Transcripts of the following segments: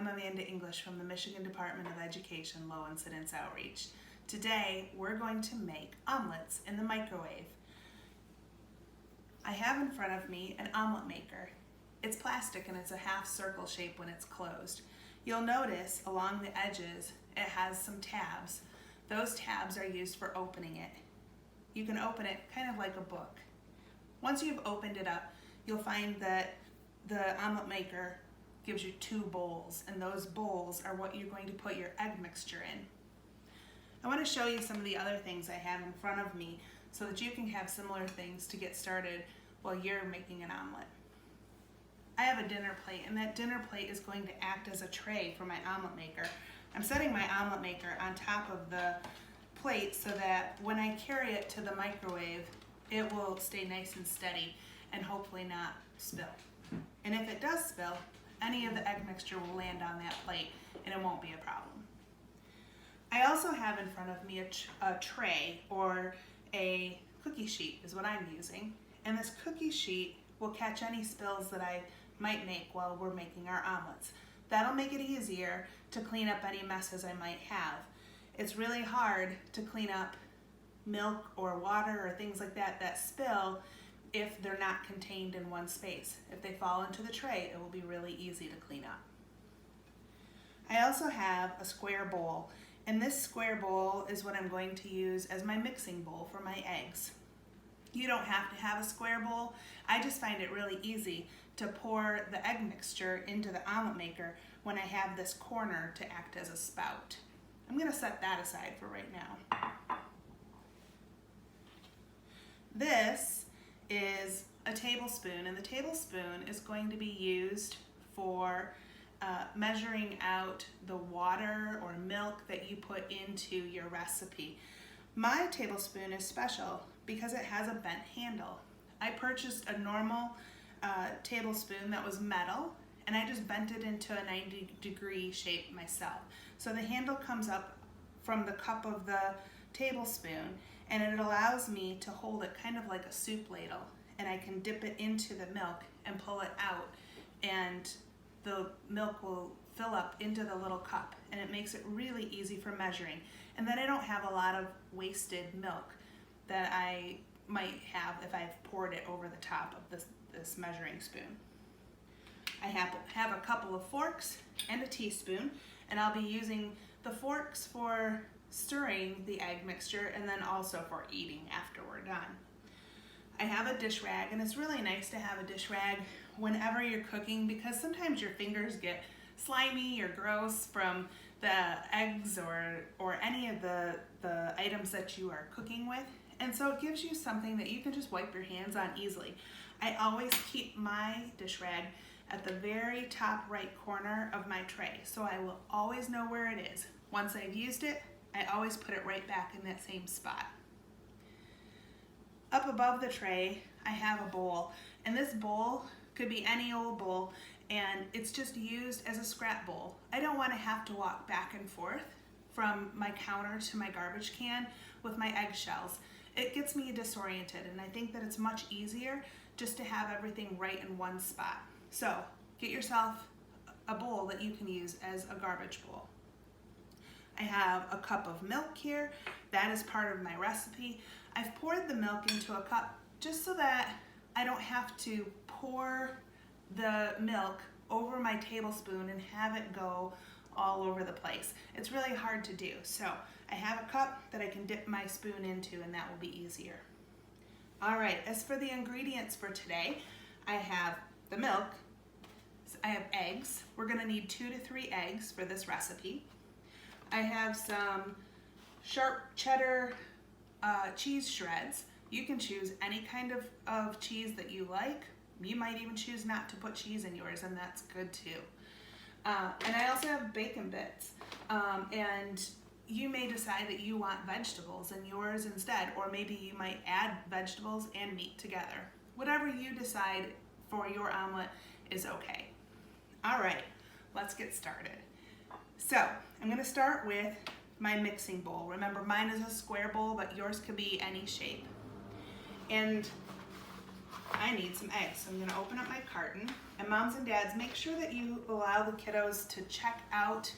I'm Amanda English from the Michigan Department of Education Low Incidence Outreach. Today we're going to make omelets in the microwave. I have in front of me an omelet maker. It's plastic and it's a half circle shape when it's closed. You'll notice along the edges it has some tabs. Those tabs are used for opening it. You can open it kind of like a book. Once you've opened it up, you'll find that the omelet maker gives you two bowls, and those bowls are what you're going to put your egg mixture in. I want to show you some of the other things I have in front of me so that you can have similar things to get started while you're making an omelet. I have a dinner plate, and that dinner plate is going to act as a tray for my omelet maker. I'm setting my omelet maker on top of the plate so that when I carry it to the microwave, it will stay nice and steady and hopefully not spill. And if it does spill, any of the egg mixture will land on that plate and it won't be a problem. I also have in front of me a tray, or a cookie sheet is what I'm using. And this cookie sheet will catch any spills that I might make while we're making our omelets. That'll make it easier to clean up any messes I might have. It's really hard to clean up milk or water or things like that that spill if they're not contained in one space. If they fall into the tray, it will be really easy to clean up. I also have a square bowl, and this square bowl is what I'm going to use as my mixing bowl for my eggs. You don't have to have a square bowl. I just find it really easy to pour the egg mixture into the omelet maker when I have this corner to act as a spout. I'm going to set that aside for right now. This is a tablespoon, and the tablespoon is going to be used for measuring out the water or milk that you put into your recipe. My tablespoon is special because it has a bent handle. I purchased a normal tablespoon that was metal, and I just bent it into a 90-degree shape myself. So the handle comes up from the cup of the tablespoon, and it allows me to hold it kind of like a soup ladle, and I can dip it into the milk and pull it out, and the milk will fill up into the little cup, and it makes it really easy for measuring. And then I don't have a lot of wasted milk that I might have if I've poured it over the top of this measuring spoon. I have a couple of forks and a teaspoon, and I'll be using the forks for stirring the egg mixture and then also for eating after we're done. I have a dish rag, and it's really nice to have a dish rag whenever you're cooking because sometimes your fingers get slimy or gross from the eggs or any of the items that you are cooking with. And so it gives you something that you can just wipe your hands on easily. I always keep my dish rag at the very top right corner of my tray, so I will always know where it is. Once I've used it, I always put it right back in that same spot. Up above the tray, I have a bowl, and this bowl could be any old bowl, and it's just used as a scrap bowl. I don't want to have to walk back and forth from my counter to my garbage can with my eggshells. It gets me disoriented, and I think that it's much easier just to have everything right in one spot. So get yourself a bowl that you can use as a garbage bowl. I have a cup of milk here. That is part of my recipe. I've poured the milk into a cup just so that I don't have to pour the milk over my tablespoon and have it go all over the place. It's really hard to do. So I have a cup that I can dip my spoon into, and that will be easier. All right, as for the ingredients for today, I have the milk, I have eggs. We're gonna need 2 to 3 eggs for this recipe. I have some sharp cheddar cheese shreds. You can choose any kind of cheese that you like. You might even choose not to put cheese in yours, and that's good too. And I also have bacon bits. And you may decide that you want vegetables in yours instead, or maybe you might add vegetables and meat together. Whatever you decide for your omelet is okay. All right, let's get started. So I'm gonna start with my mixing bowl. Remember, mine is a square bowl, but yours could be any shape. And I need some eggs. So I'm gonna open up my carton, And moms and dads, make sure that you allow the kiddos to check out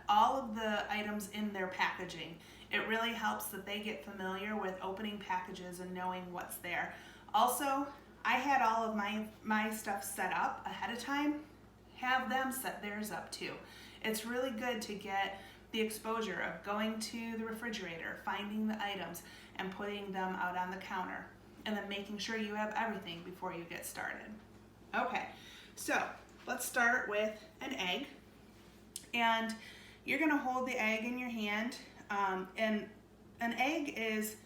all of the items in their packaging. It really helps that they get familiar with opening packages and knowing what's there. Also, I had all of my stuff set up ahead of time. Have them set theirs up too. It's really good to get the exposure of going to the refrigerator, finding the items, and putting them out on the counter, and then making sure you have everything before you get started. Okay, so let's start with an egg. And you're gonna hold the egg in your hand, and an egg is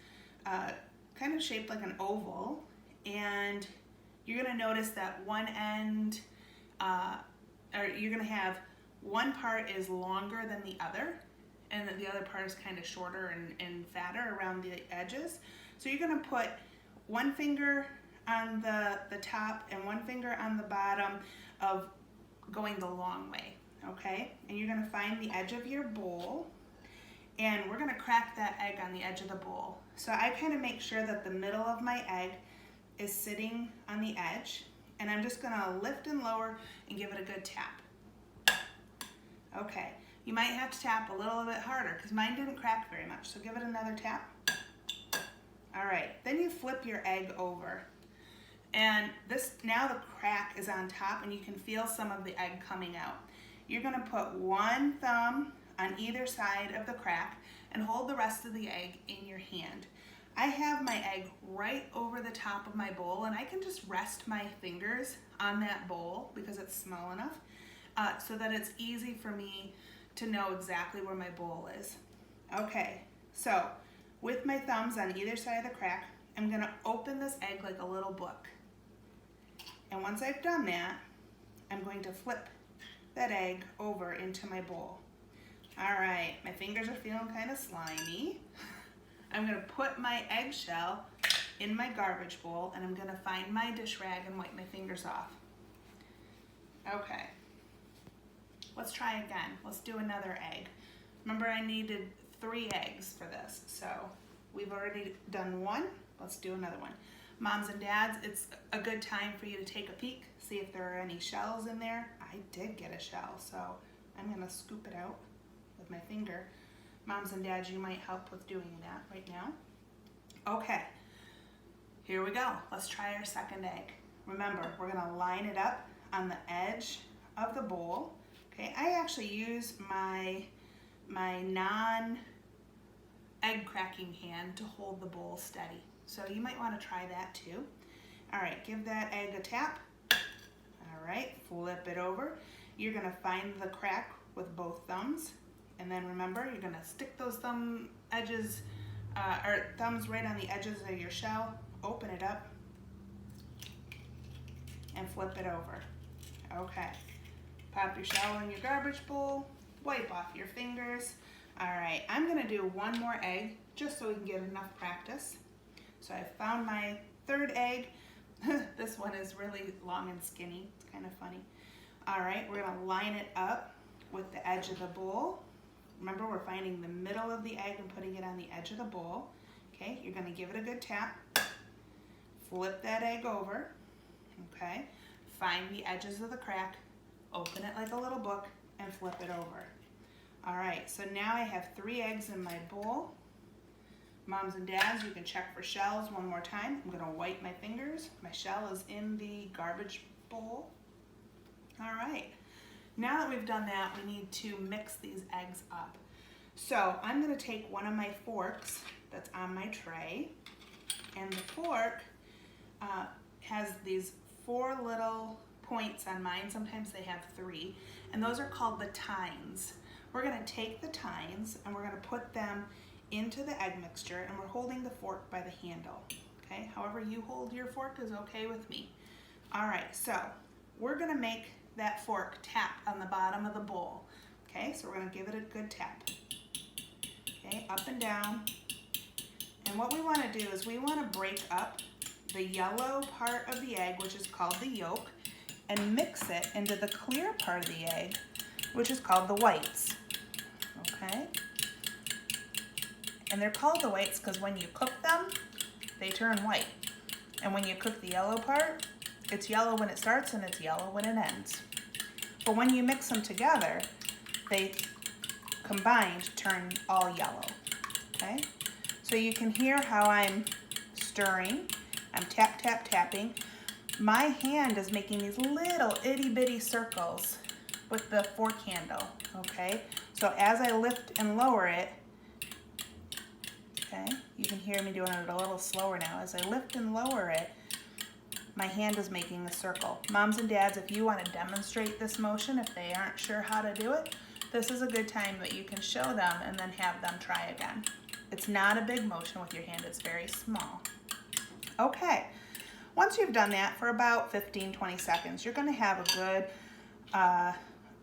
kind of shaped like an oval, and you're gonna notice that one end, or you're gonna have one part is longer than the other, and the other part is kind of shorter and fatter around the edges. So you're gonna put one finger on the top and one finger on the bottom of going the long way. Okay, and you're gonna find the edge of your bowl, and we're gonna crack that egg on the edge of the bowl. So I kind of make sure that the middle of my egg is sitting on the edge, and I'm just gonna lift and lower and give it a good tap. Okay, you might have to tap a little bit harder because mine didn't crack very much, so give it another tap. All right, then you flip your egg over. And now the crack is on top, and you can feel some of the egg coming out. You're gonna put one thumb on either side of the crack and hold the rest of the egg in your hand. I have my egg right over the top of my bowl, and I can just rest my fingers on that bowl because it's small enough so that it's easy for me to know exactly where my bowl is. Okay, so with my thumbs on either side of the crack, I'm gonna open this egg like a little book. And once I've done that, I'm going to flip that egg over into my bowl. All right, my fingers are feeling kind of slimy. I'm gonna put my eggshell in my garbage bowl, and I'm gonna find my dish rag and wipe my fingers off. Okay, let's try again. Let's do another egg. Remember, I needed 3 eggs for this, so we've already done 1. Let's do another one. Moms and dads, it's a good time for you to take a peek, see if there are any shells in there. I did get a shell, so I'm gonna scoop it out with my finger. Moms and dads, you might help with doing that right now. Okay, here we go. Let's try our second egg. Remember, we're gonna line it up on the edge of the bowl. Okay, I actually use my non-egg cracking hand to hold the bowl steady. So you might want to try that too. All right, give that egg a tap. All right, flip it over. You're gonna find the crack with both thumbs, and then remember, you're gonna stick those thumbs right on the edges of your shell, open it up, and flip it over. Okay, pop your shell in your garbage bowl, wipe off your fingers. All right, I'm gonna do one more egg just so we can get enough practice. So I found my third egg. This one is really long and skinny. It's kind of funny. All right, we're gonna line it up with the edge of the bowl. Remember, we're finding the middle of the egg and putting it on the edge of the bowl. Okay, you're gonna give it a good tap. Flip that egg over. Okay, find the edges of the crack, open it like a little book, and flip it over. All right, so now I have 3 eggs in my bowl. Moms and dads, you can check for shells one more time. I'm gonna wipe my fingers. My shell is in the garbage bowl. All right, now that we've done that, we need to mix these eggs up. So I'm gonna take one of my forks that's on my tray, and the fork has these 4 little points on mine. Sometimes they have 3, and those are called the tines. We're gonna take the tines and we're gonna put them into the egg mixture, and we're holding the fork by the handle. Okay, however you hold your fork is okay with me. All right, so we're gonna make that fork tap on the bottom of the bowl. Okay, so we're gonna give it a good tap. Okay, up and down. And what we wanna do is we wanna break up the yellow part of the egg, which is called the yolk, and mix it into the clear part of the egg, which is called the whites. Okay? And they're called the whites because when you cook them, they turn white. And when you cook the yellow part, It's yellow when it starts and it's yellow when it ends. But when you mix them together, they combined turn all yellow, okay? So you can hear how I'm stirring. I'm tap, tap, tapping. My hand is making these little itty bitty circles with the fork handle, okay? So as I lift and lower it, okay, you can hear me doing it a little slower now. As I lift and lower it, my hand is making the circle. Moms and dads, if you want to demonstrate this motion, if they aren't sure how to do it, this is a good time that you can show them and then have them try again. It's not a big motion with your hand, it's very small. Okay, once you've done that for about 15-20 seconds, you're gonna have a good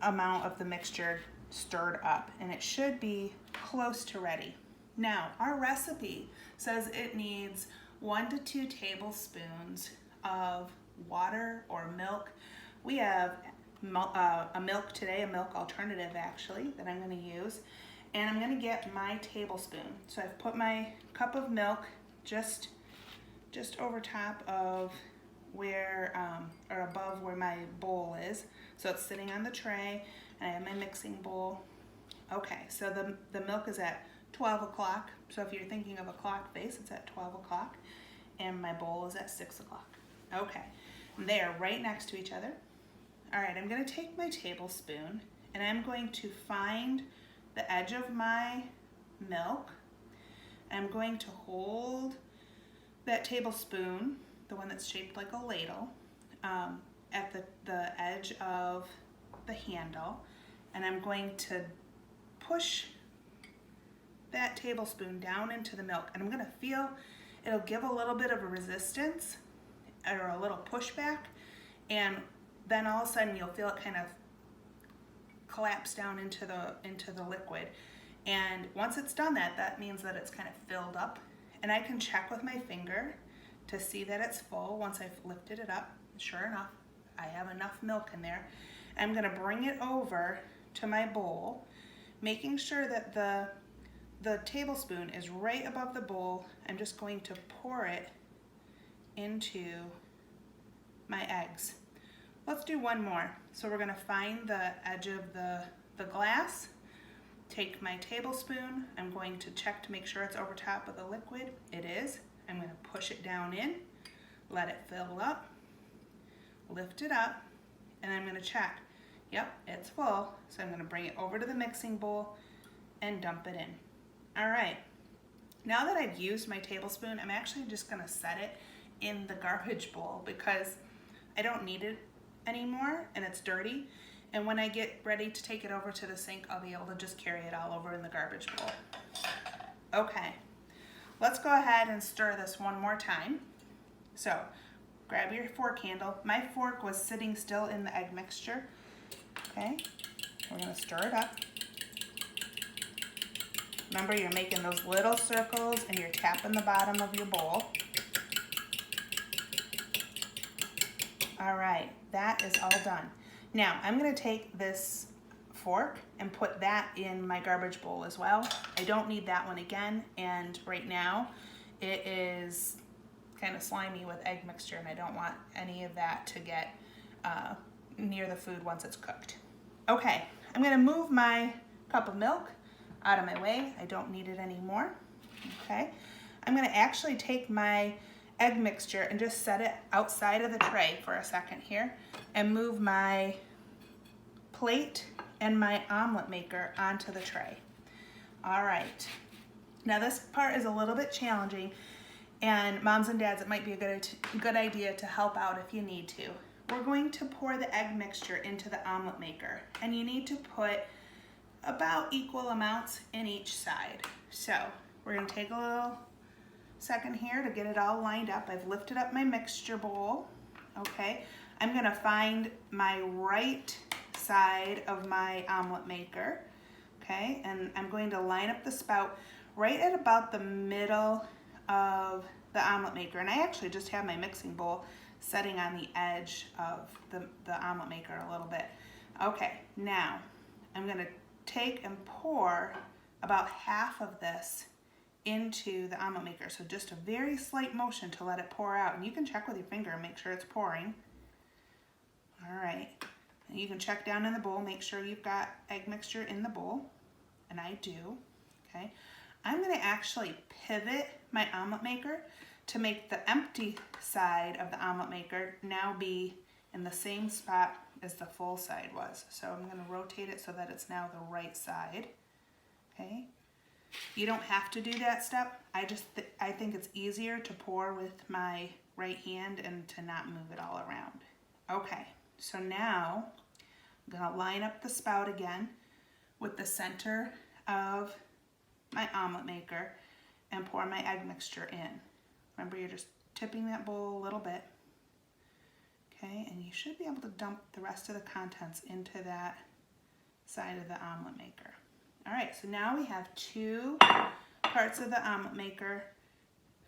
amount of the mixture stirred up, and it should be close to ready. Now, our recipe says it needs 1 to 2 tablespoons of water or milk. We have a milk today, a milk alternative actually, that I'm going to use. And I'm going to get my tablespoon. So I've put my cup of milk just over top of where, or above where my bowl is. So it's sitting on the tray, and I have my mixing bowl. Okay, so the milk is at 12 o'clock. So if you're thinking of a clock face, it's at 12 o'clock. And my bowl is at 6 o'clock. Okay, and they are right next to each other. All right, I'm gonna take my tablespoon and I'm going to find the edge of my milk. I'm going to hold that tablespoon, the one that's shaped like a ladle, at the edge of the handle, and I'm going to push that tablespoon down into the milk, and I'm gonna feel it'll give a little bit of a resistance or a little pushback, and then all of a sudden you'll feel it kind of collapse down into the liquid. And once it's done that means that it's kind of filled up, and I can check with my finger to see that it's full. Once I've lifted it up, sure enough, I have enough milk in there. I'm gonna bring it over to my bowl, making sure that the tablespoon is right above the bowl. I'm just going to pour it into my eggs. Let's do one more. So we're gonna find the edge of the glass, take my tablespoon, I'm going to check to make sure it's over top of the liquid. It is. I'm gonna push it down in, let it fill up, lift it up, and I'm gonna check. Yep, it's full. So I'm gonna bring it over to the mixing bowl and dump it in. All right, now that I've used my tablespoon, I'm actually just gonna set it in the garbage bowl because I don't need it anymore and it's dirty. And when I get ready to take it over to the sink, I'll be able to just carry it all over in the garbage bowl. Okay, let's go ahead and stir this one more time. So grab your fork handle. My fork was sitting still in the egg mixture. Okay, we're gonna stir it up. Remember, you're making those little circles and you're tapping the bottom of your bowl. All right, that is all done. Now, I'm gonna take this fork and put that in my garbage bowl as well. I don't need that one again, and right now it is kind of slimy with egg mixture, and I don't want any of that to get near the food once it's cooked. Okay, I'm gonna move my cup of milk out of my way. I don't need it anymore. Okay, I'm gonna actually take my egg mixture and just set it outside of the tray for a second here and move my plate and my omelet maker onto the tray. All right, now this part is a little bit challenging, and moms and dads, it might be a good idea to help out if you need to. We're going to pour the egg mixture into the omelet maker, and you need to put about equal amounts in each side. So we're gonna take a little second here to get it all lined up. I've lifted up my mixture bowl. Okay, I'm gonna find my right side of my omelet maker. Okay, and I'm going to line up the spout right at about the middle of the omelet maker. And I actually just have my mixing bowl setting on the edge of the omelet maker a little bit. Okay, now I'm gonna take and pour about half of this into the omelet maker. So just a very slight motion to let it pour out. And you can check with your finger and make sure it's pouring. All right, and you can check down in the bowl, make sure you've got egg mixture in the bowl, and I do, okay? I'm gonna actually pivot my omelet maker to make the empty side of the omelet maker now be in the same spot as the full side was. So I'm gonna rotate it so that it's now the right side, okay? You don't have to do that step. I think it's easier to pour with my right hand and to not move it all around. Okay, so now I'm gonna line up the spout again with the center of my omelet maker and pour my egg mixture in. Remember, you're just tipping that bowl a little bit. Okay, and you should be able to dump the rest of the contents into that side of the omelet maker. All right, so now we have 2 parts of the omelet maker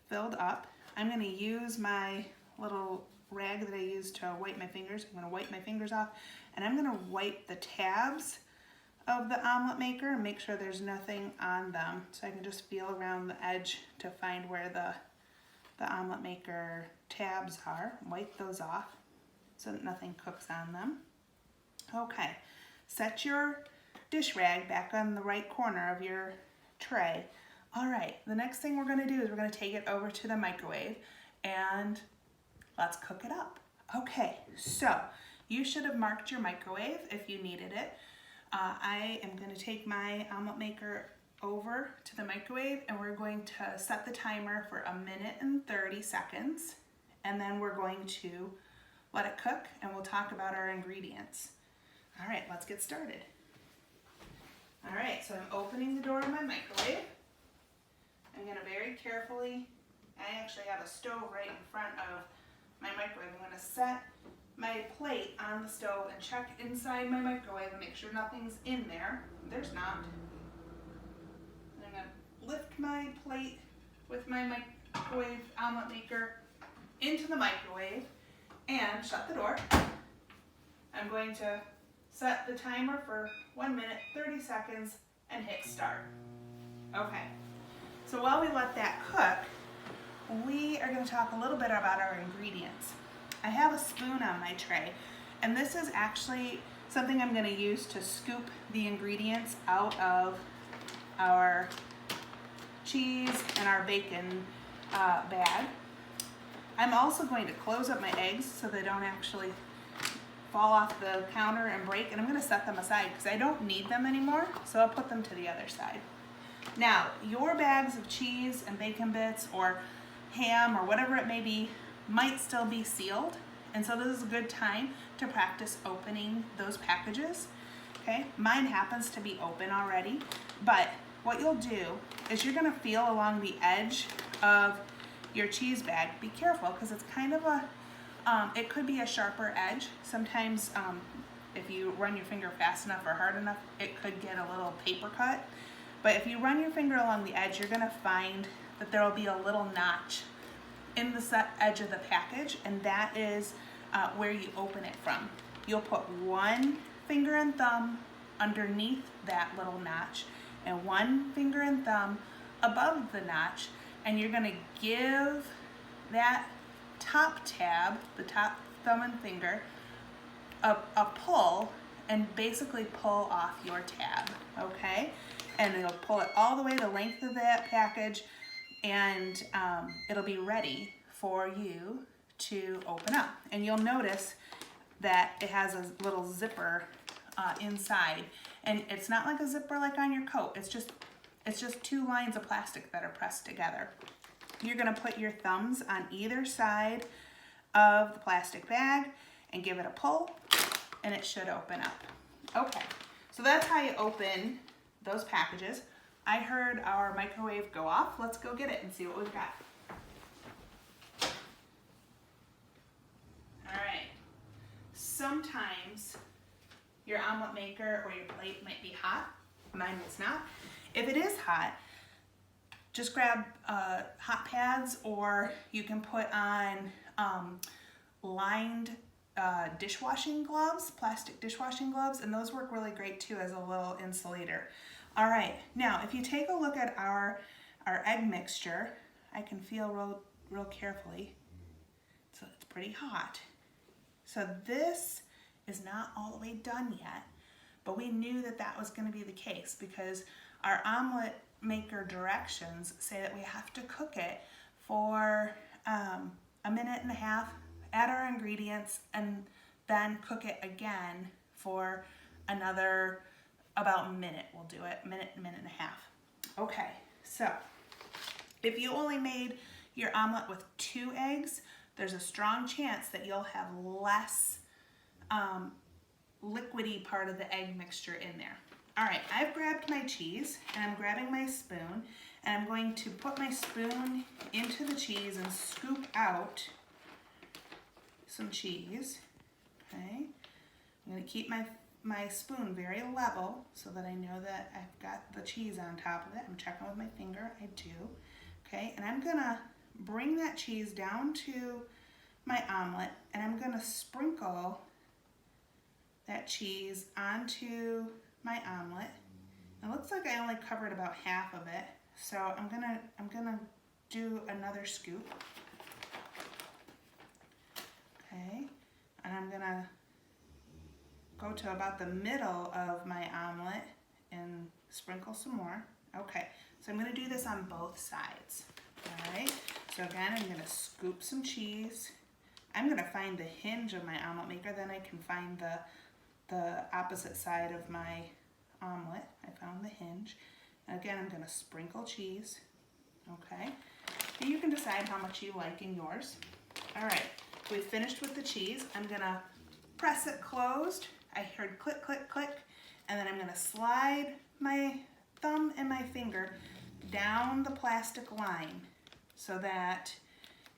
filled up. I'm gonna use my little rag that I use to wipe my fingers. I'm gonna wipe my fingers off, and I'm gonna wipe the tabs of the omelet maker and make sure there's nothing on them. So I can just feel around the edge to find where the omelet maker tabs are. Wipe those off so that nothing cooks on them. Okay, set your dish rag back on the right corner of your tray. All right, the next thing we're gonna do is we're gonna take it over to the microwave and let's cook it up. Okay, so you should have marked your microwave if you needed it. I am gonna take my omelet maker over to the microwave and we're going to set the timer for 1 minute and 30 seconds. And then we're going to let it cook and we'll talk about our ingredients. All right, let's get started. All right, so I'm opening the door of my microwave. I'm gonna very carefully, I actually have a stove right in front of my microwave. I'm gonna set my plate on the stove and check inside my microwave and make sure nothing's in there. There's not. And I'm gonna lift my plate with my microwave omelet maker into the microwave and shut the door. I'm going to set the timer for 1 minute, 30 seconds and hit start. Okay, so while we let that cook, we are going to talk a little bit about our ingredients. I have a spoon on my tray, and this is actually something I'm going to use to scoop the ingredients out of our cheese and our bacon bag. I'm also going to close up my eggs so they don't actually fall off the counter and break, and I'm going to set them aside because I don't need them anymore, so I'll put them to the other side. Now, your bags of cheese and bacon bits or ham or whatever it may be might still be sealed, and so this is a good time to practice opening those packages. Okay, mine happens to be open already, but what you'll do is you're going to feel along the edge of your cheese bag. Be careful because it's kind of a it could be a sharper edge. Sometimes if you run your finger fast enough or hard enough, it could get a little paper cut. But if you run your finger along the edge, you're going to find that there will be a little notch in the edge of the package, and that is where you open it from. You'll put one finger and thumb underneath that little notch and one finger and thumb above the notch, and you're going to give that top tab, the top thumb and finger, a pull and basically pull off your tab, okay? And it'll pull it all the way the length of that package, and it'll be ready for you to open up. And you'll notice that it has a little zipper inside, and it's not like a zipper like on your coat. It's just 2 lines of plastic that are pressed together. You're gonna put your thumbs on either side of the plastic bag and give it a pull, and it should open up. Okay, so that's how you open those packages. I heard our microwave go off. Let's go get it and see what we've got. All right, sometimes your omelet maker or your plate might be hot. Mine was not. If it is hot, just grab hot pads, or you can put on lined dishwashing gloves, plastic dishwashing gloves, and those work really great too as a little insulator. All right, now if you take a look at our egg mixture, I can feel real carefully, so it's pretty hot. So this is not all the way done yet, but we knew that that was going to be the case because our omelet maker directions say that we have to cook it for 1.5 minutes, add our ingredients, and then cook it again for another about a minute. We'll do it, minute and a half. Okay, so if you only made your omelet with 2 eggs, there's a strong chance that you'll have less liquidy part of the egg mixture in there. All right, I've grabbed my cheese and I'm grabbing my spoon and I'm going to put my spoon into the cheese and scoop out some cheese. Okay, I'm going to keep my spoon very level so that I know that I've got the cheese on top of it. I'm checking with my finger, I do. Okay, and I'm gonna bring that cheese down to my omelet and I'm gonna sprinkle that cheese onto my omelet. It looks like I only covered about half of it, so I'm gonna do another scoop. Okay, and I'm gonna go to about the middle of my omelet and sprinkle some more. Okay, so I'm gonna do this on both sides. All right, so again, I'm gonna scoop some cheese. I'm gonna find the hinge of my omelet maker, then I can find the opposite side of my omelet. I found the hinge. And again, I'm gonna sprinkle cheese. Okay, and you can decide how much you like in yours. All right, we've finished with the cheese. I'm gonna press it closed. I heard click, click, click, and then I'm gonna slide my thumb and my finger down the plastic line so that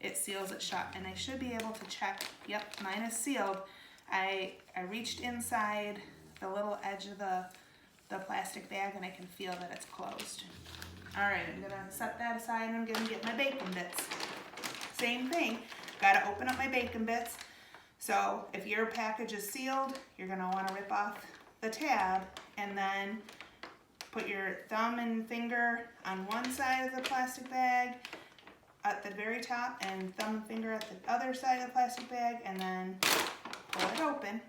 it seals it shut. And I should be able to check, yep, mine is sealed. I reached inside the little edge of the plastic bag and I can feel that it's closed. All right, I'm gonna set that aside and I'm gonna get my bacon bits. Same thing, gotta open up my bacon bits. So if your package is sealed, you're gonna wanna rip off the tab and then put your thumb and finger on one side of the plastic bag at the very top and thumb and finger at the other side of the plastic bag and then pull it open.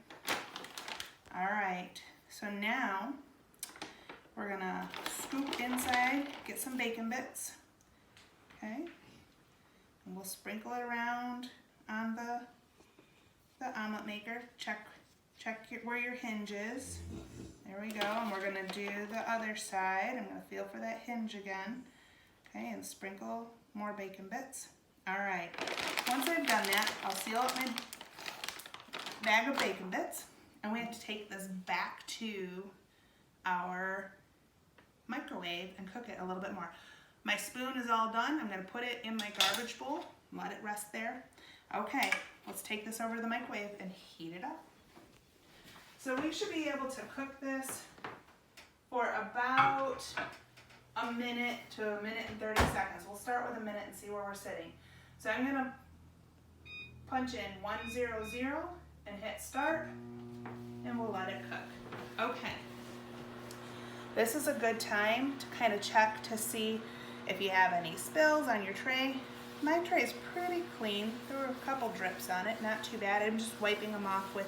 All right, so now we're gonna scoop inside, get some bacon bits, okay? And we'll sprinkle it around on the omelet maker. Check where your hinge is. There we go, and we're gonna do the other side. I'm gonna feel for that hinge again. Okay, and sprinkle more bacon bits. All right, once I've done that, I'll seal up my bag of bacon bits, and we have to take this back to our microwave and cook it a little bit more. My spoon is all done. I'm gonna put it in my garbage bowl, let it rest there. Okay, let's take this over to the microwave and heat it up. So we should be able to cook this for about 1 minute to 1 minute and 30 seconds. We'll start with 1 minute and see where we're sitting. So I'm gonna punch in 100 and hit start, and we'll let it cook. Okay. This is a good time to kind of check to see if you have any spills on your tray. My tray is pretty clean. There were a couple drips on it, not too bad. I'm just wiping them off with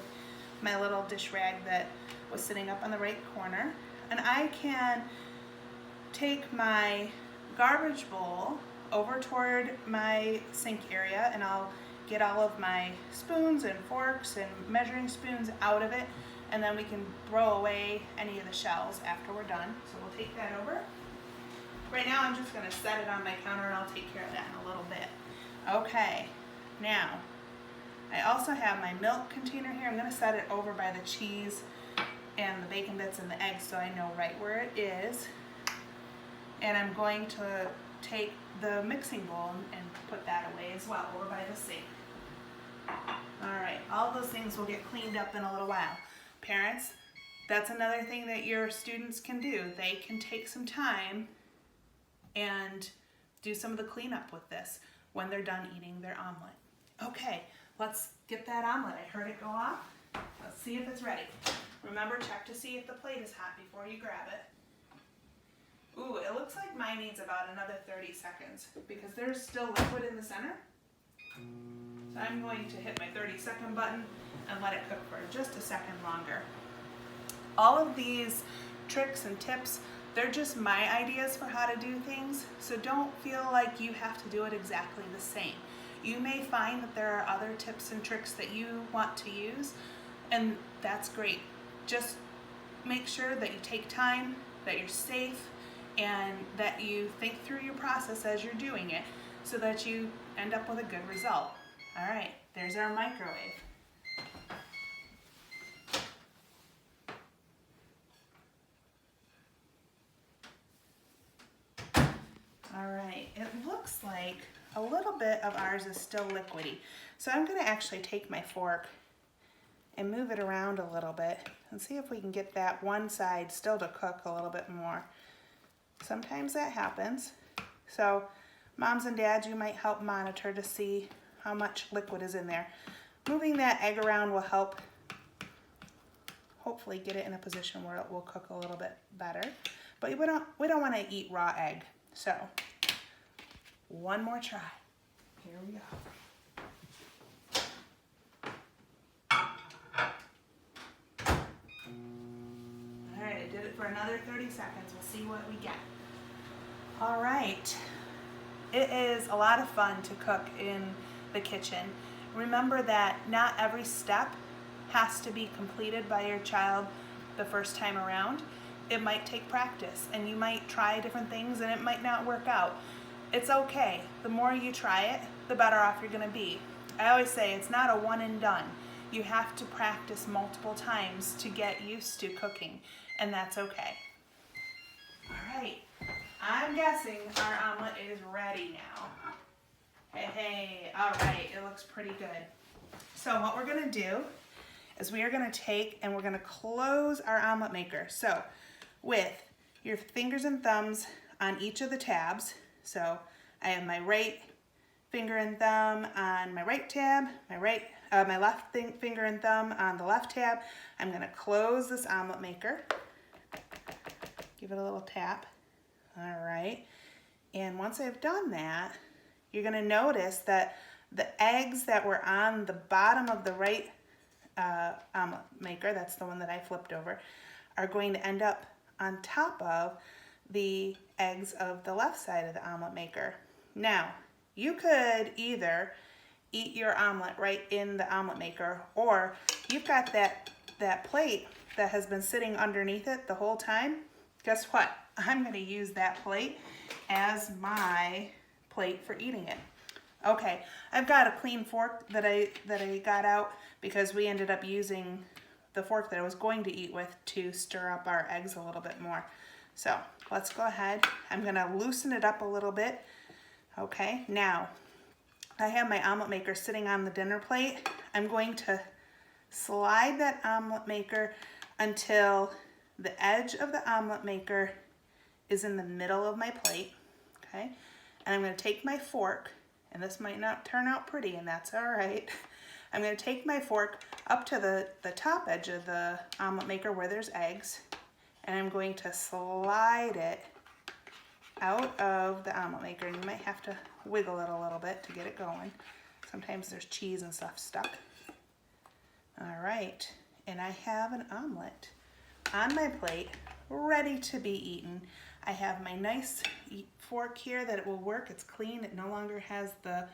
my little dish rag that was sitting up on the right corner. And I can take my garbage bowl over toward my sink area and I'll get all of my spoons and forks and measuring spoons out of it, and then we can throw away any of the shells after we're done. So we'll take that over. Right now I'm just gonna set it on my counter and I'll take care of that in a little bit. Okay, now I also have my milk container here. I'm gonna set it over by the cheese and the bacon bits and the eggs so I know right where it is. And I'm going to take the mixing bowl and put that away as well, over by the sink. All right, all those things will get cleaned up in a little while. Parents, that's another thing that your students can do. They can take some time and do some of the cleanup with this when they're done eating their omelet. Okay, let's get that omelet. I heard it go off. Let's see if it's ready. Remember, check to see if the plate is hot before you grab it. Ooh, it looks like mine needs about another 30 seconds because there's still liquid in the center. So I'm going to hit my 30-second button and let it cook for just a second longer. All of these tricks and tips, they're just my ideas for how to do things, so don't feel like you have to do it exactly the same. You may find that there are other tips and tricks that you want to use, and that's great. Just make sure that you take time, that you're safe, and that you think through your process as you're doing it so that you end up with a good result. All right, there's our microwave. All right, it looks like a little bit of ours is still liquidy. So I'm gonna actually take my fork and move it around a little bit and see if we can get that one side still to cook a little bit more. Sometimes that happens. So moms and dads, you might help monitor to see how much liquid is in there. Moving that egg around will help hopefully get it in a position where it will cook a little bit better. But we don't want to eat raw egg. So one more try. Here we go. All right, I did it for another 30 seconds. We'll see what we get. All right. It is a lot of fun to cook in the kitchen. Remember that not every step has to be completed by your child the first time around. It might take practice, and you might try different things and it might not work out. It's okay. The more you try it, the better off you're gonna be. I always say it's not a one and done. You have to practice multiple times to get used to cooking, and that's okay. All right, I'm guessing our omelet is ready now. Hey, all right, it looks pretty good. So what we're gonna do is we are gonna take and we're gonna close our omelet maker. So with your fingers and thumbs on each of the tabs. So I have my right finger and thumb on my right tab, my left finger and thumb on the left tab. I'm gonna close this omelet maker. Give it a little tap. All right. And once I've done that, you're gonna notice that the eggs that were on the bottom of the right omelet maker, that's the one that I flipped over, are going to end up on top of the eggs of the left side of the omelet maker. Now, you could either eat your omelet right in the omelet maker, or you've got that plate that has been sitting underneath it the whole time. Guess what? I'm gonna use that plate as my plate for eating it. Okay, I've got a clean fork that I got out because we ended up using the fork that I was going to eat with to stir up our eggs a little bit more. So let's go ahead. I'm gonna loosen it up a little bit. Okay, now I have my omelet maker sitting on the dinner plate. I'm going to slide that omelet maker until the edge of the omelet maker is in the middle of my plate. Okay, and I'm gonna take my fork, and this might not turn out pretty, and that's all right. I'm gonna take my fork up to the top edge of the omelet maker where there's eggs, and I'm going to slide it out of the omelet maker. And you might have to wiggle it a little bit to get it going. Sometimes there's cheese and stuff stuck. All right, and I have an omelet on my plate, ready to be eaten. I have my nice fork here that it will work. It's clean. It no longer has the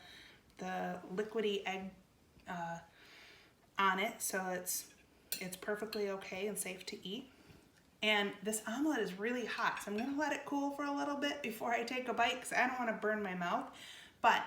liquidy egg on it, so it's perfectly okay and safe to eat. And this omelet is really hot, so I'm gonna let it cool for a little bit before I take a bite because I don't wanna burn my mouth. But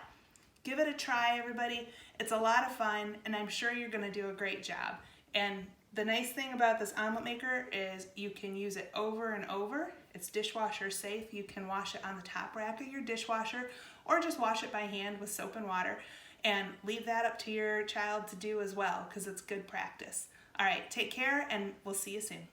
give it a try, everybody. It's a lot of fun, and I'm sure you're gonna do a great job. And the nice thing about this omelet maker is you can use it over and over. It's dishwasher safe. You can wash it on the top rack of your dishwasher, or just wash it by hand with soap and water, and leave that up to your child to do as well because it's good practice. All right, take care, and we'll see you soon.